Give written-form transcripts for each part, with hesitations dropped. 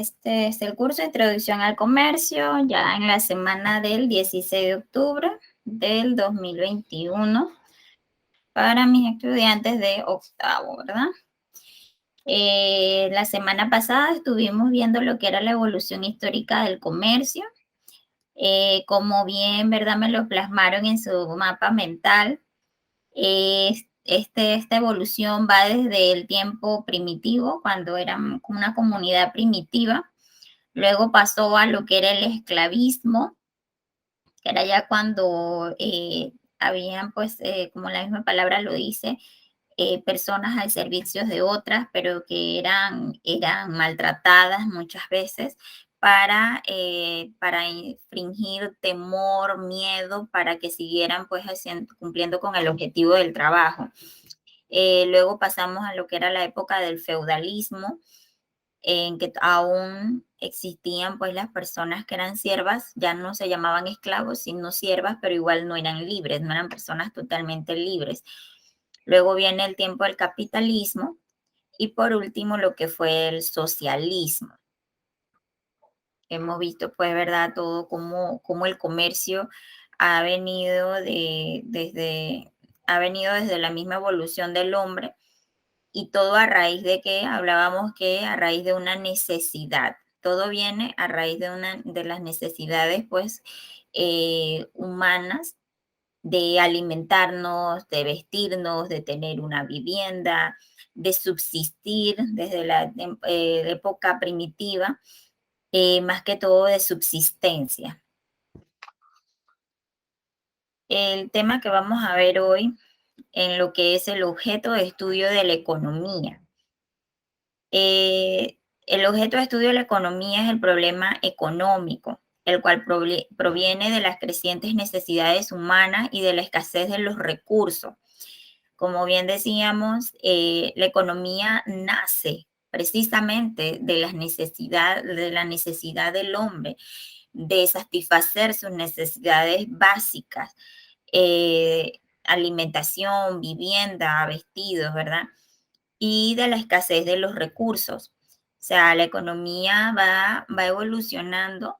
Este es el curso de Introducción al Comercio, ya en la semana del 16 de octubre del 2021 para mis estudiantes de octavo, ¿verdad? La semana pasada estuvimos viendo lo que era la evolución histórica del comercio. Como bien, ¿verdad? Me lo plasmaron en su mapa mental. Esta evolución va desde el tiempo primitivo, cuando eran una comunidad primitiva. Luego pasó a lo que era el esclavismo, que era ya cuando habían, pues, como la misma palabra lo dice, personas al servicio de otras, pero que eran maltratadas muchas veces para infringir temor, miedo, para que siguieran pues cumpliendo con el objetivo del trabajo. Luego pasamos a lo que era la época del feudalismo, en que aún existían pues las personas que eran siervas, ya no se llamaban esclavos, sino siervas, pero igual no eran libres, no eran personas totalmente libres. Luego viene el tiempo del capitalismo y por último lo que fue el socialismo. Hemos visto pues, ¿verdad? Todo como el comercio ha venido ha venido desde la misma evolución del hombre. Y todo a raíz de que hablábamos que a raíz de una necesidad. Todo viene a raíz de las necesidades, pues, humanas, de alimentarnos, de vestirnos, de tener una vivienda, de subsistir desde la época primitiva, más que todo de subsistencia. El tema que vamos a ver hoy en lo que es el objeto de estudio de la economía. El objeto de estudio de la economía es el problema económico, el cual proviene de las crecientes necesidades humanas y de la escasez de los recursos. Como bien decíamos, la economía nace precisamente de la necesidad del hombre de satisfacer sus necesidades básicas, alimentación, vivienda, vestidos, ¿verdad? Y de la escasez de los recursos. O sea, la economía va evolucionando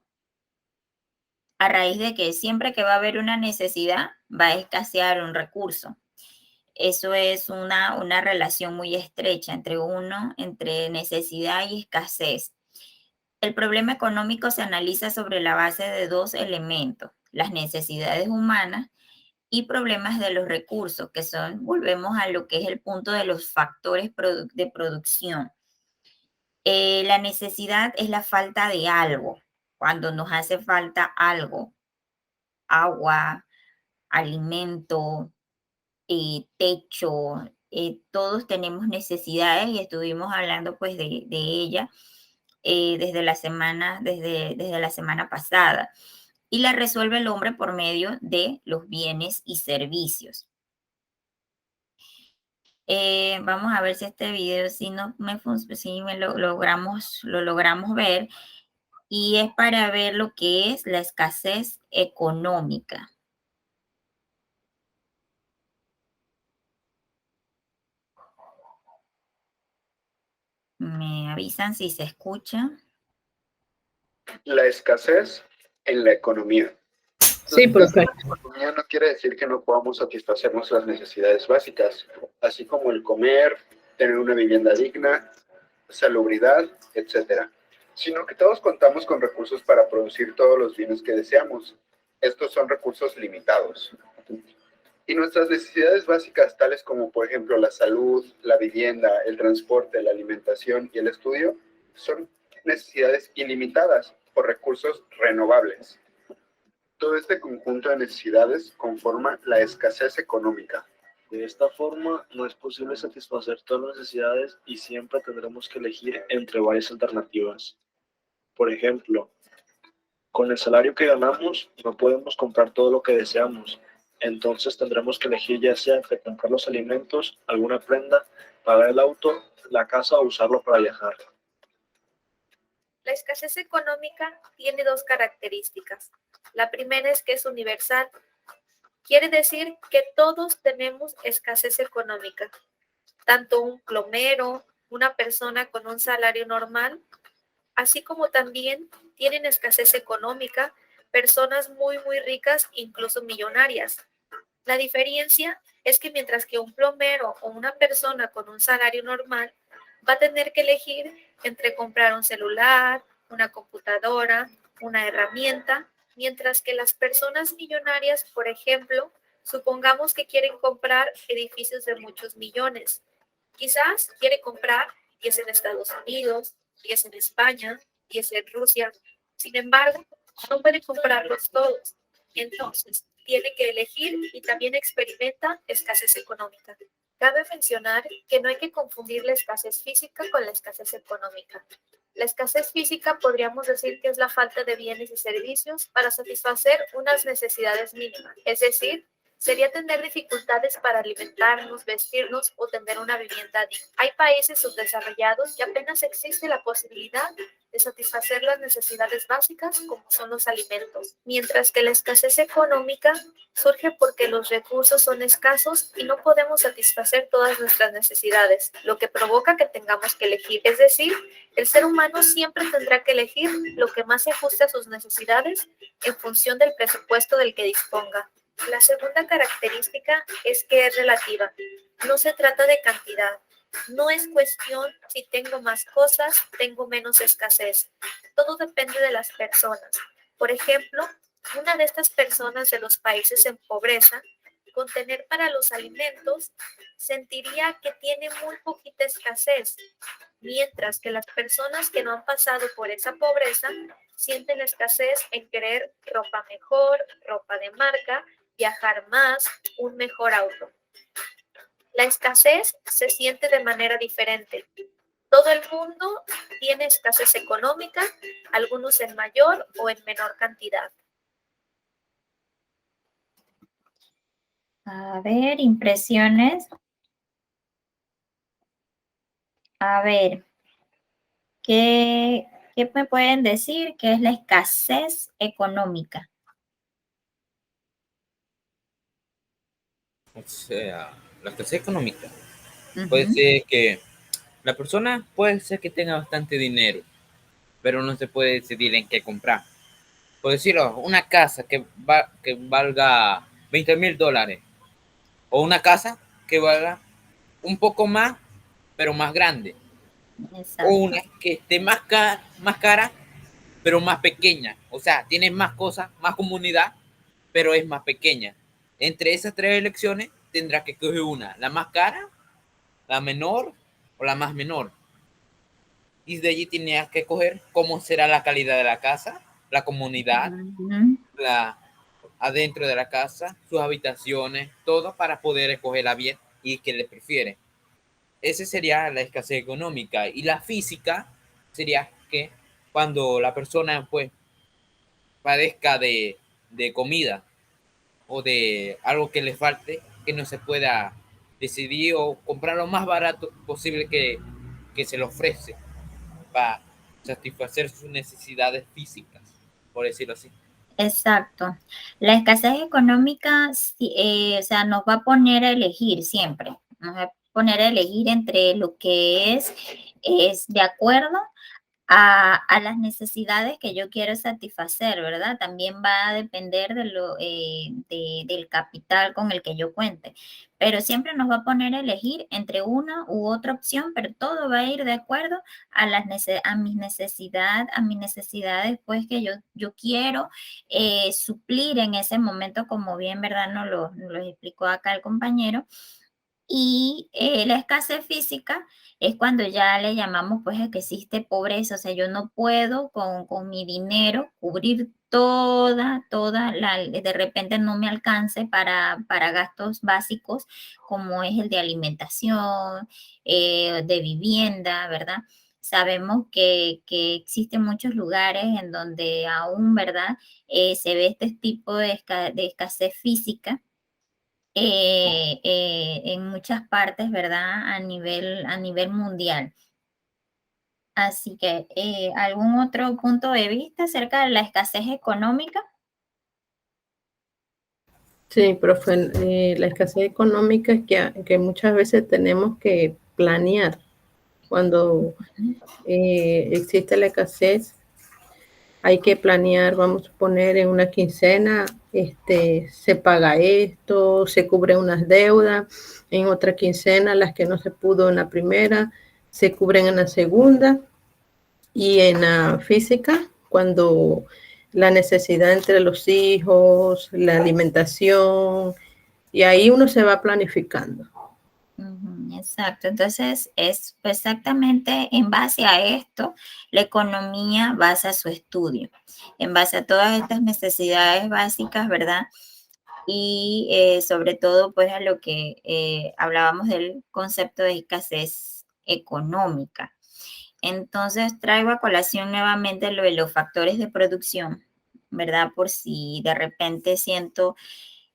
a raíz de que siempre que va a haber una necesidad, va a escasear un recurso. Eso es una relación muy estrecha entre necesidad y escasez. El problema económico se analiza sobre la base de dos elementos, las necesidades humanas y problemas de los recursos, que volvemos a lo que es el punto de los factores de producción. La necesidad es la falta de algo, cuando nos hace falta algo, agua, alimento, techo, todos tenemos necesidades y estuvimos hablando pues de ella desde la semana pasada. Y la resuelve el hombre por medio de los bienes y servicios. Vamos a ver si este video si lo logramos ver. Y es para ver lo que es la escasez económica. Me avisan si se escucha. La escasez en la economía. Sí, perfecto. La economía no quiere decir que no podamos satisfacer nuestras necesidades básicas, así como el comer, tener una vivienda digna, salubridad, etc. Sino que todos contamos con recursos para producir todos los bienes que deseamos. Estos son recursos limitados. Y nuestras necesidades básicas, tales como por ejemplo la salud, la vivienda, el transporte, la alimentación y el estudio, son necesidades ilimitadas por recursos renovables. Todo este conjunto de necesidades conforma la escasez económica. De esta forma, no es posible satisfacer todas las necesidades y siempre tendremos que elegir entre varias alternativas. Por ejemplo, con el salario que ganamos, no podemos comprar todo lo que deseamos. Entonces tendremos que elegir ya sea entre comprar los alimentos, alguna prenda, pagar el auto, la casa o usarlo para viajar. La escasez económica tiene dos características. La primera es que es universal. Quiere decir que todos tenemos escasez económica. Tanto un plomero, una persona con un salario normal, así como también tienen escasez económica personas muy, muy ricas, incluso millonarias. La diferencia es que mientras que un plomero o una persona con un salario normal va a tener que elegir entre comprar un celular, una computadora, una herramienta, mientras que las personas millonarias, por ejemplo, supongamos que quieren comprar edificios de muchos millones. Quizás quiere comprar 10 en Estados Unidos, 10 en España, 10 en Rusia. Sin embargo, no puede comprarlos todos. Entonces, tiene que elegir y también experimenta escasez económica. Cabe mencionar que no hay que confundir la escasez física con la escasez económica. La escasez física podríamos decir que es la falta de bienes y servicios para satisfacer unas necesidades mínimas, es decir, sería tener dificultades para alimentarnos, vestirnos o tener una vivienda digna. Hay países subdesarrollados y apenas existe la posibilidad de satisfacer las necesidades básicas como son los alimentos, mientras que la escasez económica surge porque los recursos son escasos y no podemos satisfacer todas nuestras necesidades, lo que provoca que tengamos que elegir. Es decir, el ser humano siempre tendrá que elegir lo que más se ajuste a sus necesidades en función del presupuesto del que disponga. La segunda característica es que es relativa. No se trata de cantidad. No es cuestión si tengo más cosas, tengo menos escasez. Todo depende de las personas. Por ejemplo, una de estas personas de los países en pobreza, con tener para los alimentos, sentiría que tiene muy poquita escasez, mientras que las personas que no han pasado por esa pobreza sienten escasez en querer ropa mejor, ropa de marca, viajar más, un mejor auto. La escasez se siente de manera diferente. Todo el mundo tiene escasez económica, algunos en mayor o en menor cantidad. A ver, impresiones. A ver, ¿qué me pueden decir? ¿Qué es la escasez económica? O sea, la escasez económica puede Ujú. ser que la persona puede ser que tenga bastante dinero, pero no se puede decidir en qué comprar. Por decirlo, una casa que valga $20,000 o una casa que valga un poco más, pero más grande, o Exacto. una que esté más cara, pero más pequeña. O sea, tiene más cosas, más comunidad, pero es más pequeña. Entre esas tres elecciones tendrás que escoger una, la más cara, la menor o la más menor. Y de allí tienes que escoger cómo será la calidad de la casa, la comunidad, Ujú. la adentro de la casa, sus habitaciones, todo para poder escogerla bien y que le prefiere. Esa sería la escasez económica. Y la física sería que cuando la persona pues padezca de comida o de algo que le falte, que no se pueda decidir o comprar lo más barato posible que se le ofrece para satisfacer sus necesidades físicas, por decirlo así. Exacto. La escasez económica, sí, o sea, nos va a poner a elegir siempre. Nos va a poner a elegir entre lo que es de acuerdo a las necesidades que yo quiero satisfacer, ¿verdad? También va a depender del capital con el que yo cuente. Pero siempre nos va a poner a elegir entre una u otra opción, pero todo va a ir de acuerdo a mis necesidades, pues que yo quiero suplir en ese momento, como bien, ¿verdad? Nos lo explicó acá el compañero. Y la escasez física es cuando ya le llamamos pues a que existe pobreza, o sea, yo no puedo con mi dinero cubrir de repente no me alcance para gastos básicos como es el de alimentación, de vivienda, ¿verdad? Sabemos que existen muchos lugares en donde aún, ¿verdad? Se ve este tipo de escasez física en muchas partes, ¿verdad? A nivel mundial. Así que, ¿algún otro punto de vista acerca de la escasez económica? Sí, profe, la escasez económica es que muchas veces tenemos que planear Cuando existe la escasez, hay que planear, vamos a poner en una quincena, se paga esto, se cubren unas deudas, en otra quincena las que no se pudo en la primera, se cubren en la segunda, y en la física, cuando la necesidad entre los hijos, la alimentación, y ahí uno se va planificando. Exacto, entonces es exactamente en base a esto, la economía basa su estudio, en base a todas estas necesidades básicas, ¿verdad? Y sobre todo, pues a lo que hablábamos del concepto de escasez económica. Entonces traigo a colación nuevamente lo de los factores de producción, ¿verdad? Por si de repente siento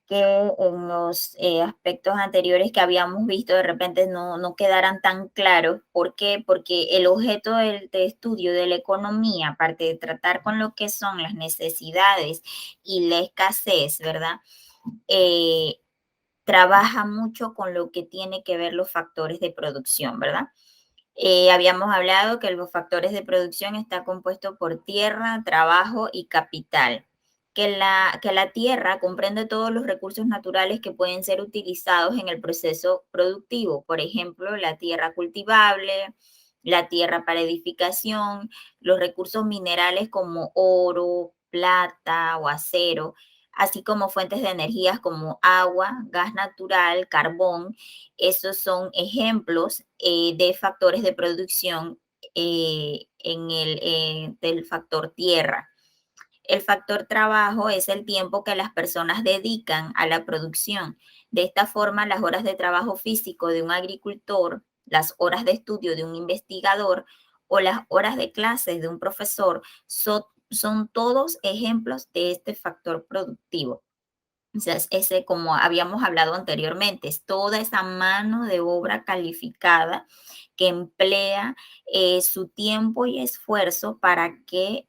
que en los aspectos anteriores que habíamos visto de repente no quedaran tan claros. ¿Por qué? Porque el objeto de estudio de la economía, aparte de tratar con lo que son las necesidades y la escasez, ¿verdad? Trabaja mucho con lo que tiene que ver los factores de producción, ¿verdad? Habíamos hablado que los factores de producción está compuesto por tierra, trabajo y capital. Que la tierra comprende todos los recursos naturales que pueden ser utilizados en el proceso productivo. Por ejemplo, la tierra cultivable, la tierra para edificación, los recursos minerales como oro, plata o acero, así como fuentes de energías como agua, gas natural, carbón. Esos son ejemplos de factores de producción del factor tierra. El factor trabajo es el tiempo que las personas dedican a la producción. De esta forma, las horas de trabajo físico de un agricultor, las horas de estudio de un investigador o las horas de clases de un profesor son todos ejemplos de este factor productivo. O sea, ese, como habíamos hablado anteriormente, es toda esa mano de obra calificada que emplea su tiempo y esfuerzo para que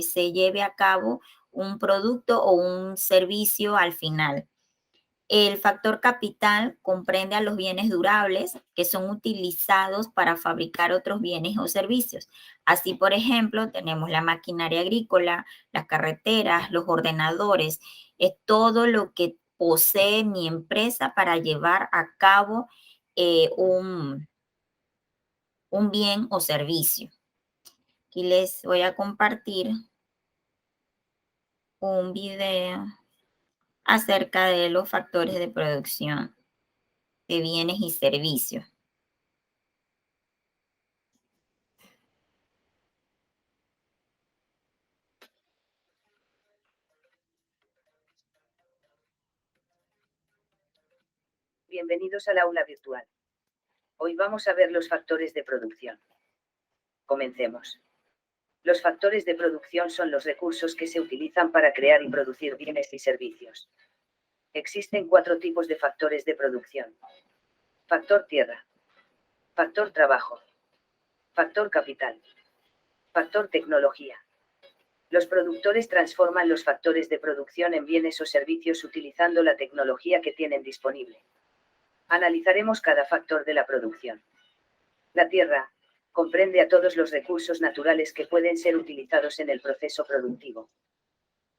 se lleve a cabo un producto o un servicio al final. El factor capital comprende a los bienes durables que son utilizados para fabricar otros bienes o servicios. Así, por ejemplo, tenemos la maquinaria agrícola, las carreteras, los ordenadores, es todo lo que posee mi empresa para llevar a cabo un bien o servicio. Aquí les voy a compartir un video acerca de los factores de producción de bienes y servicios. Bienvenidos al aula virtual. Hoy vamos a ver los factores de producción. Comencemos. Los factores de producción son los recursos que se utilizan para crear y producir bienes y servicios. Existen 4 tipos de factores de producción. Factor tierra. Factor trabajo. Factor capital. Factor tecnología. Los productores transforman los factores de producción en bienes o servicios utilizando la tecnología que tienen disponible. Analizaremos cada factor de la producción. La tierra comprende a todos los recursos naturales que pueden ser utilizados en el proceso productivo.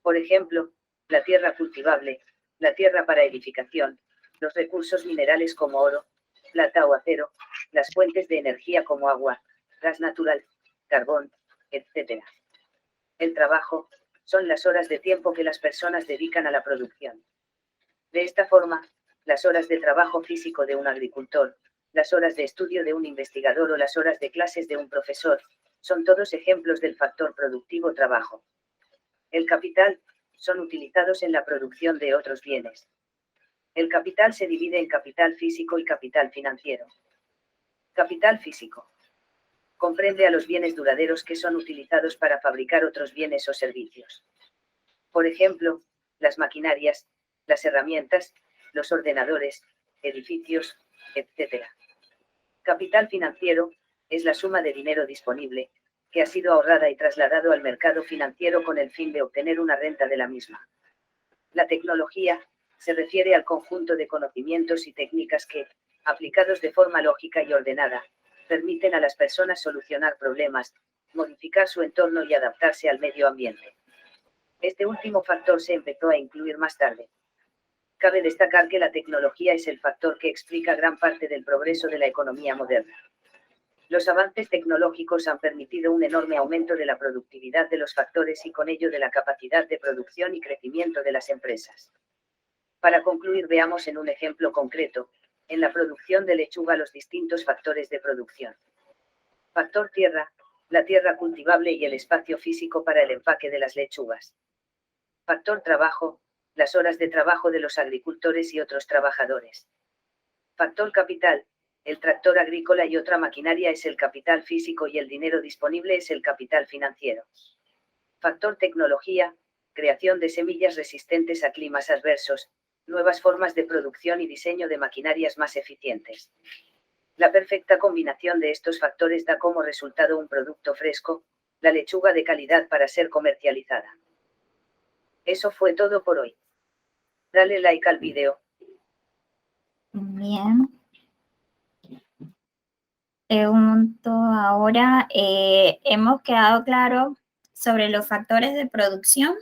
Por ejemplo, la tierra cultivable, la tierra para edificación, los recursos minerales como oro, plata o acero, las fuentes de energía como agua, gas natural, carbón, etc. El trabajo son las horas de tiempo que las personas dedican a la producción. De esta forma, las horas de trabajo físico de un agricultor, las horas de estudio de un investigador o las horas de clases de un profesor, son todos ejemplos del factor productivo trabajo. El capital son utilizados en la producción de otros bienes. El capital se divide en capital físico y capital financiero. Capital físico comprende a los bienes duraderos que son utilizados para fabricar otros bienes o servicios. Por ejemplo, las maquinarias, las herramientas, los ordenadores, edificios, etc. Capital financiero es la suma de dinero disponible, que ha sido ahorrada y trasladado al mercado financiero con el fin de obtener una renta de la misma. La tecnología se refiere al conjunto de conocimientos y técnicas que, aplicados de forma lógica y ordenada, permiten a las personas solucionar problemas, modificar su entorno y adaptarse al medio ambiente. Este último factor se empezó a incluir más tarde. Cabe destacar que la tecnología es el factor que explica gran parte del progreso de la economía moderna. Los avances tecnológicos han permitido un enorme aumento de la productividad de los factores y con ello de la capacidad de producción y crecimiento de las empresas. Para concluir, veamos en un ejemplo concreto, en la producción de lechuga, los distintos factores de producción. Factor tierra, la tierra cultivable y el espacio físico para el empaque de las lechugas. Factor trabajo, las horas de trabajo de los agricultores y otros trabajadores. Factor capital, el tractor agrícola y otra maquinaria es el capital físico y el dinero disponible es el capital financiero. Factor tecnología, creación de semillas resistentes a climas adversos, nuevas formas de producción y diseño de maquinarias más eficientes. La perfecta combinación de estos factores da como resultado un producto fresco, la lechuga de calidad para ser comercializada. Eso fue todo por hoy. Dale like al video. Bien. Pregunto ahora, hemos quedado claro sobre los factores de producción,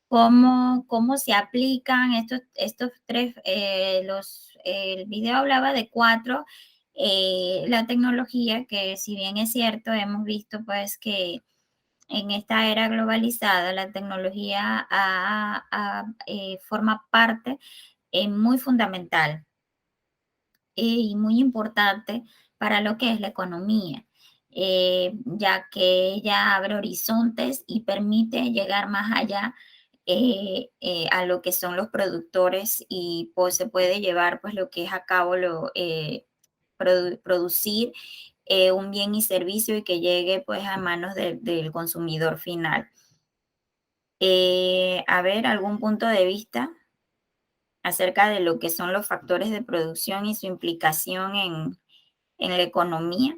cómo se aplican estos tres, el video hablaba de 4, la tecnología, que si bien es cierto, hemos visto pues que en esta era globalizada la tecnología forma parte muy fundamental y muy importante para lo que es la economía, ya que ella abre horizontes y permite llegar más allá a lo que son los productores y pues se puede llevar pues lo que es a cabo producir un bien y servicio y que llegue pues a manos del consumidor final. A ver, ¿algún punto de vista acerca de lo que son los factores de producción y su implicación en la economía?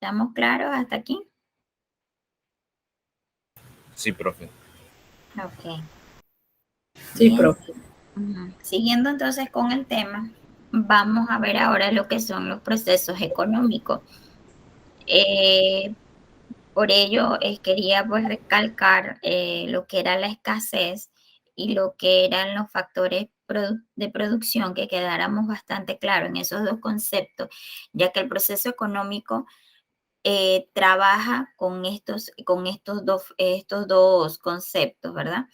¿Estamos claros hasta aquí? Sí, profe. Ok. Sí, Bien. profe. Siguiendo entonces con el tema, vamos a ver ahora lo que son los procesos económicos. Por ello, quería pues recalcar lo que era la escasez y lo que eran los factores de producción, que quedáramos bastante claros en esos dos conceptos, ya que el proceso económico trabaja con estos dos conceptos, ¿verdad?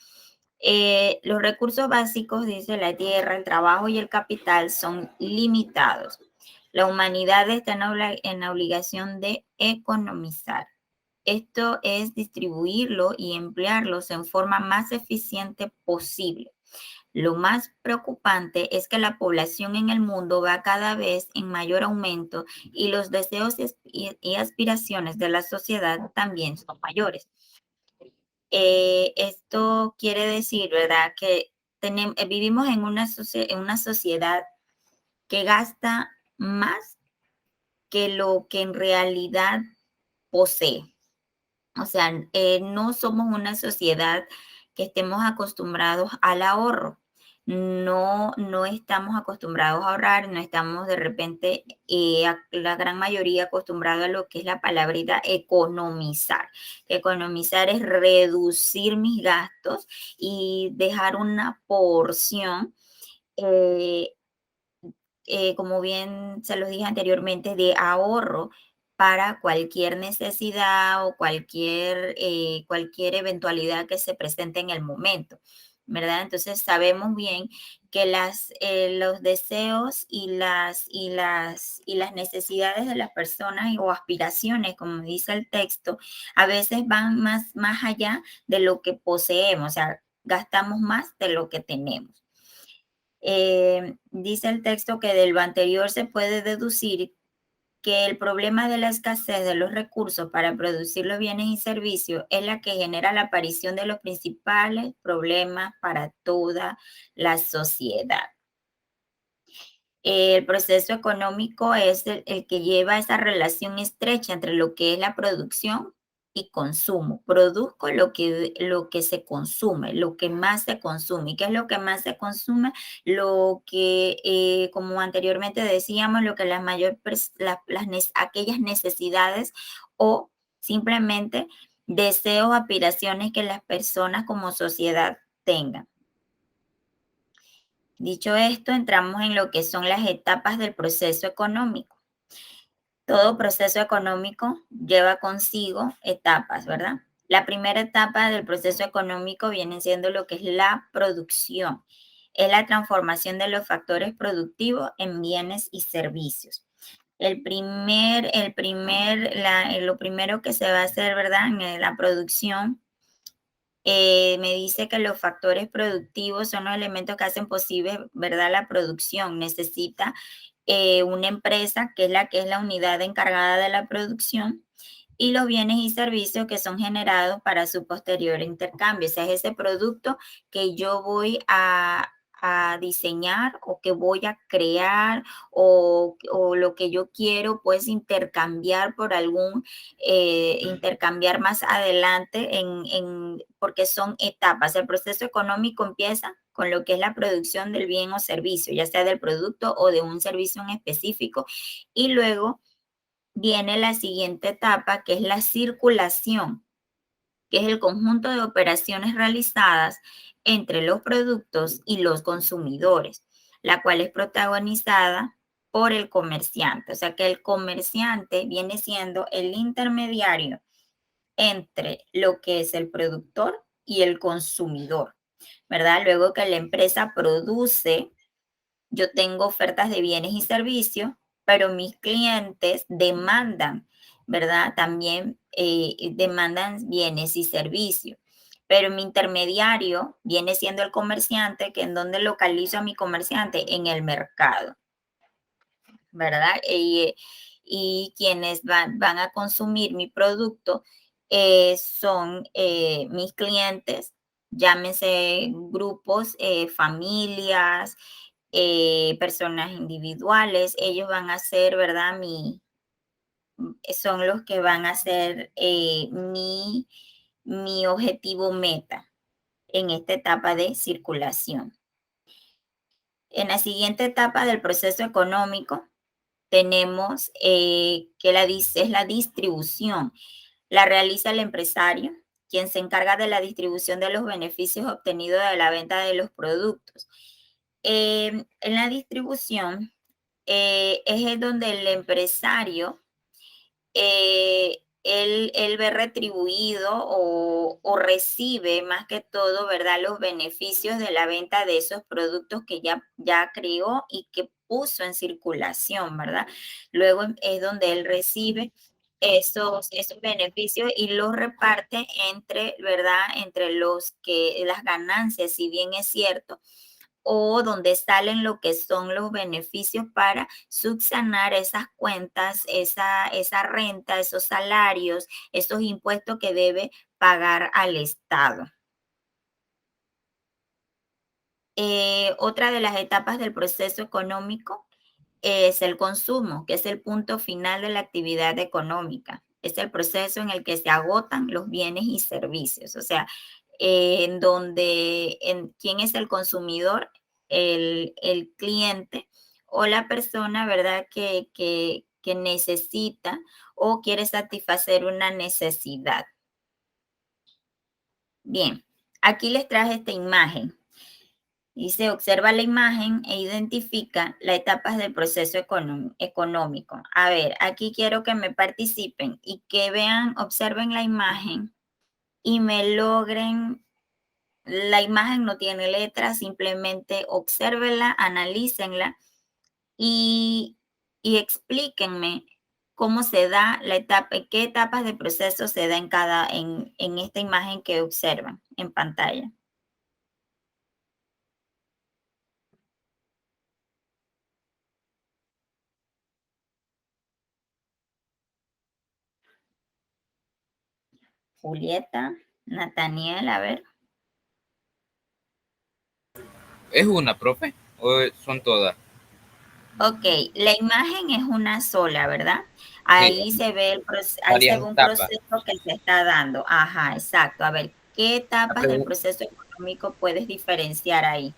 Los recursos básicos, dice la tierra, el trabajo y el capital, son limitados. La humanidad está en la obligación de economizar. Esto es distribuirlo y emplearlos en forma más eficiente posible. Lo más preocupante es que la población en el mundo va cada vez en mayor aumento y los deseos y aspiraciones de la sociedad también son mayores. Esto quiere decir, ¿verdad?, que vivimos en una sociedad que gasta más que lo que en realidad posee. O sea, no somos una sociedad que estemos acostumbrados al ahorro. No estamos acostumbrados a ahorrar, no estamos de repente, la gran mayoría acostumbrados a lo que es la palabrita economizar. Economizar es reducir mis gastos y dejar una porción, eh, como bien se los dije anteriormente, de ahorro para cualquier necesidad o cualquier eventualidad que se presente en el momento, ¿verdad? Entonces sabemos bien que los deseos y las necesidades de las personas o aspiraciones, como dice el texto, a veces van más allá de lo que poseemos, o sea, gastamos más de lo que tenemos. Dice el texto que de lo anterior se puede deducir que el problema de la escasez de los recursos para producir los bienes y servicios es la que genera la aparición de los principales problemas para toda la sociedad. El proceso económico es el que lleva esa relación estrecha entre lo que es la producción y consumo. Produzco lo que se consume, lo que más se consume. ¿Y qué es lo que más se consume? Lo que, como anteriormente decíamos, lo que aquellas necesidades o simplemente deseos, aspiraciones que las personas como sociedad tengan. Dicho esto, entramos en lo que son las etapas del proceso económico. Todo proceso económico lleva consigo etapas, ¿verdad? La primera etapa del proceso económico viene siendo lo que es la producción. Es la transformación de los factores productivos en bienes y servicios. Lo primero que se va a hacer, ¿verdad? En la producción, me dice que los factores productivos son los elementos que hacen posible, ¿verdad? La producción necesita una empresa que es la unidad encargada de la producción y los bienes y servicios que son generados para su posterior intercambio. O sea, es ese producto que yo voy a diseñar o que voy a crear o lo que yo quiero pues intercambiar por intercambiar más adelante porque son etapas. El proceso económico empieza con lo que es la producción del bien o servicio, ya sea del producto o de un servicio en específico, y luego viene la siguiente etapa, que es la circulación, que es el conjunto de operaciones realizadas entre los productos y los consumidores, la cual es protagonizada por el comerciante. O sea que el comerciante viene siendo el intermediario entre lo que es el productor y el consumidor, ¿verdad? Luego que la empresa produce, yo tengo ofertas de bienes y servicios, pero mis clientes demandan, ¿verdad? También demandan bienes y servicios. Pero mi intermediario viene siendo el comerciante, que en donde localizo a mi comerciante en el mercado, ¿verdad? Y quienes van a consumir mi producto son mis clientes, llámense grupos, familias, personas individuales. Ellos van a ser, ¿verdad? Son los que van a ser mi objetivo meta en esta etapa de circulación. En la siguiente etapa del proceso económico tenemos que es la distribución. La realiza el empresario, quien se encarga de la distribución de los beneficios obtenidos de la venta de los productos. En la distribución es donde el empresario él ve retribuido o recibe más que todo, ¿verdad? Los beneficios de la venta de esos productos que ya creó y que puso en circulación, ¿verdad? Luego es donde él recibe esos beneficios y los reparte entre, ¿verdad? Entre las ganancias, si bien es cierto, o donde salen lo que son los beneficios para subsanar esas cuentas, esa renta, esos salarios, esos impuestos que debe pagar al Estado. Otra de las etapas del proceso económico es el consumo, que es el punto final de la actividad económica. Es el proceso en el que se agotan los bienes y servicios. O sea, ¿quién es el consumidor? El cliente o la persona, ¿verdad? Que necesita o quiere satisfacer una necesidad. Bien, aquí les traje esta imagen. Dice, observa la imagen e identifica las etapas del proceso económico. A ver, aquí quiero que me participen y que vean, observen la imagen y me logren. La imagen no tiene letra, simplemente obsérvenla, analícenla y explíquenme cómo se da la etapa, qué etapas de proceso se da en esta imagen que observan en pantalla. Julieta, Nathaniel, a ver. ¿Es una, profe? ¿O son todas? Ok, la imagen es una sola, ¿verdad? Sí, Ahí se ve ahí se varias ve un etapas. proceso que se está dando. Ajá, exacto. A ver, ¿qué La etapas del pregu- proceso económico puedes diferenciar ahí?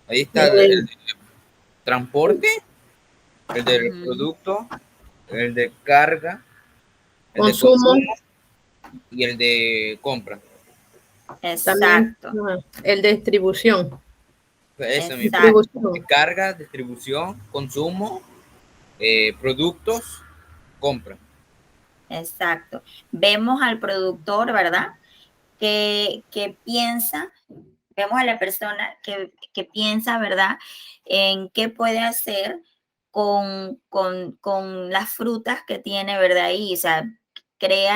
Ahí está el El transporte, el del Ujú, producto, el de carga, el de consumo consumo y el de compra. también, exacto, el de distribución. Eso mismo. exacto, Distribución. Carga, distribución, consumo, productos, compra. exacto. Vemos al productor, ¿verdad? Que piensa, vemos a la persona que piensa, ¿verdad? En qué puede hacer con las frutas que tiene, ¿verdad? Y, o sea,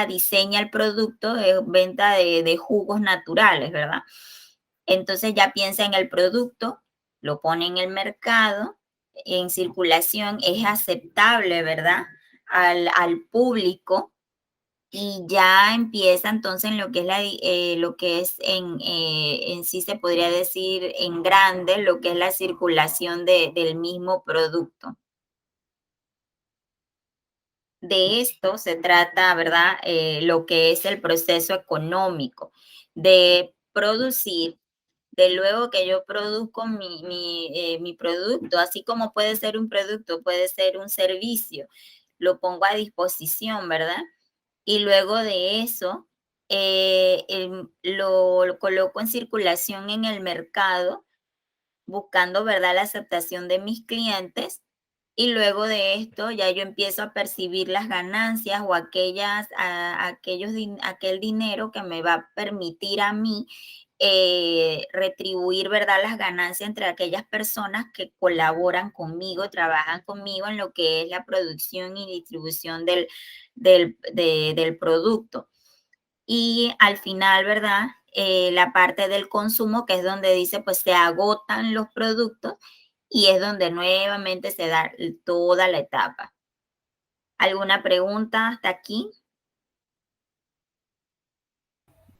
diseña el producto de venta de jugos naturales, ¿verdad? Entonces ya piensa en el producto, lo pone en el mercado, en circulación, es aceptable, ¿verdad? Al público y ya empieza entonces en lo que es lo que es en sí se podría decir en grande, lo que es la circulación del mismo producto. De esto se trata, ¿verdad? Lo que es el proceso económico, de producir, de luego que yo produzco mi producto, así como puede ser un producto, puede ser un servicio, lo pongo a disposición, ¿verdad? Y luego de eso, lo coloco en circulación en el mercado, buscando, ¿verdad?, la aceptación de mis clientes. Y luego de esto ya yo empiezo a percibir las ganancias o aquel dinero que me va a permitir a mí retribuir, ¿verdad?, las ganancias entre aquellas personas que colaboran conmigo, trabajan conmigo en lo que es la producción y distribución del producto. Y al final, ¿verdad? La parte del consumo, que es donde dice, pues se agotan los productos y es donde nuevamente se da toda la etapa. ¿Alguna pregunta hasta aquí?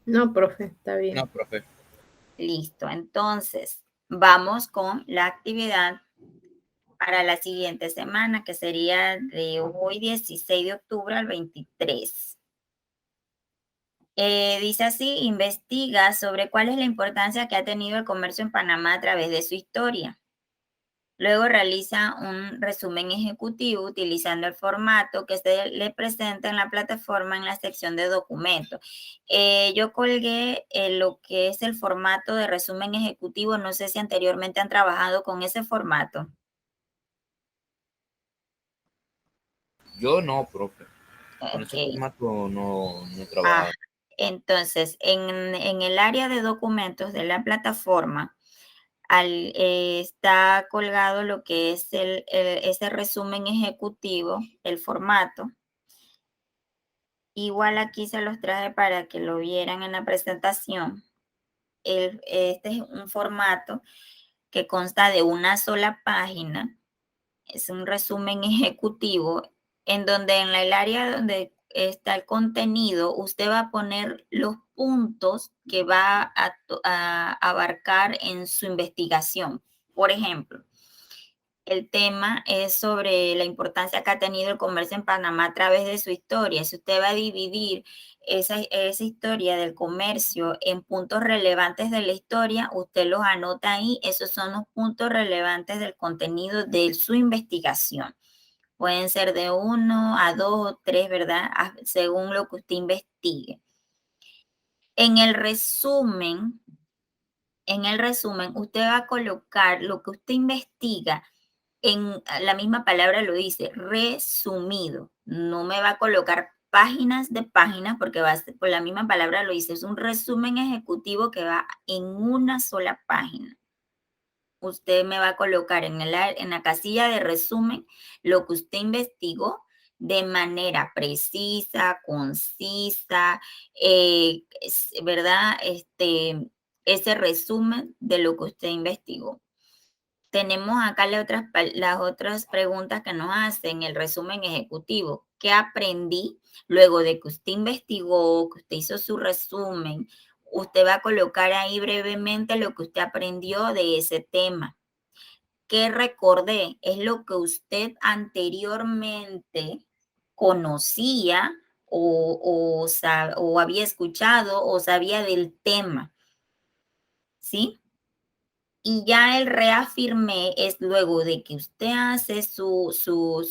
No, profe, está bien. No, profe. Listo. Entonces, vamos con la actividad para la siguiente semana, que sería de hoy 16 de octubre al 23. Dice así, investiga sobre cuál es la importancia que ha tenido el comercio en Panamá a través de su historia. Luego realiza un resumen ejecutivo utilizando el formato que se le presenta en la plataforma en la sección de documentos. Yo colgué lo que es el formato de resumen ejecutivo. No sé si anteriormente han trabajado con ese formato. Yo no, profe. Con Ok. ese formato no he Ah, trabajado. entonces, en el área de documentos de la plataforma, está colgado lo que es ese resumen ejecutivo, el formato. Igual aquí se los traje para que lo vieran en la presentación. Este es un formato que consta de una sola página. Es un resumen ejecutivo en donde en el área donde está el contenido, usted va a poner los puntos que va a abarcar en su investigación. Por ejemplo, el tema es sobre la importancia que ha tenido el comercio en Panamá a través de su historia. Si usted va a dividir esa historia del comercio en puntos relevantes de la historia, usted los anota ahí. Esos son los puntos relevantes del contenido de su investigación. Pueden ser de 1 a 2 o 3, ¿verdad? Según lo que usted investigue. En el resumen, usted va a colocar lo que usted investiga en la misma palabra lo dice, resumido. No me va a colocar páginas de páginas porque va a ser, por la misma palabra lo dice, es un resumen ejecutivo que va en una sola página. Usted me va a colocar en la casilla de resumen lo que usted investigó de manera precisa, concisa, ¿verdad? Ese resumen de lo que usted investigó. Tenemos acá las otras preguntas que nos hacen, el resumen ejecutivo. ¿Qué aprendí luego de que usted investigó, que usted hizo su resumen? Usted va a colocar ahí brevemente lo que usted aprendió de ese tema. ¿qué recordé? Es lo que usted anteriormente conocía o había escuchado o sabía del tema, ¿sí? Y ya el reafirmé es luego de que usted hace su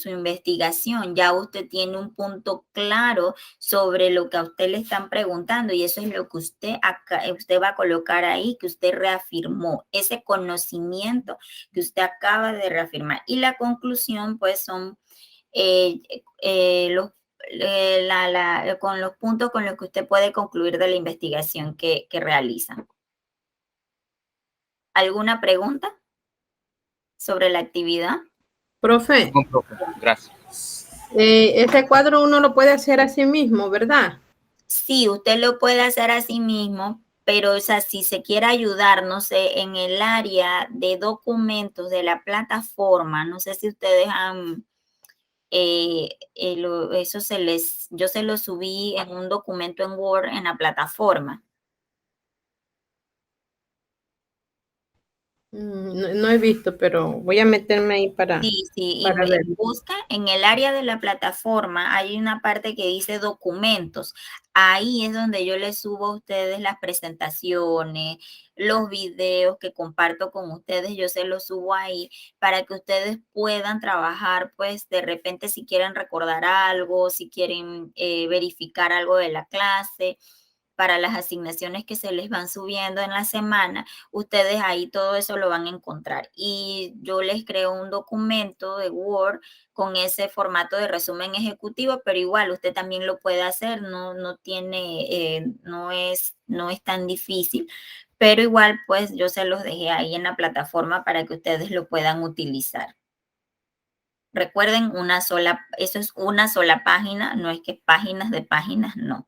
investigación, ya usted tiene un punto claro sobre lo que a usted le están preguntando y eso es lo que usted va a colocar ahí, que usted reafirmó, ese conocimiento que usted acaba de reafirmar. Y la conclusión, pues, son con los puntos con los que usted puede concluir de la investigación que realiza. ¿Alguna pregunta sobre la actividad? Profe, No, profe, gracias. ese cuadro uno lo puede hacer a sí mismo, ¿verdad? Sí, usted lo puede hacer a sí mismo, pero o sea, si se quiere ayudar, no sé, en el área de documentos de la plataforma, no sé si ustedes han, yo se lo subí en un documento en Word en la plataforma. No, no he visto, pero voy a meterme ahí Sí, y para ver. busca en el área de la plataforma, hay una parte que dice documentos. Ahí es donde yo les subo a ustedes las presentaciones, los videos que comparto con ustedes, yo se los subo ahí para que ustedes puedan trabajar, pues de repente si quieren recordar algo, si quieren verificar algo de la clase, para las asignaciones que se les van subiendo en la semana, ustedes ahí todo eso lo van a encontrar. Y yo les creo un documento de Word con ese formato de resumen ejecutivo, pero igual usted también lo puede hacer, no es tan difícil, pero igual pues yo se los dejé ahí en la plataforma para que ustedes lo puedan utilizar. Recuerden, eso es una sola página, no es que páginas de páginas, no.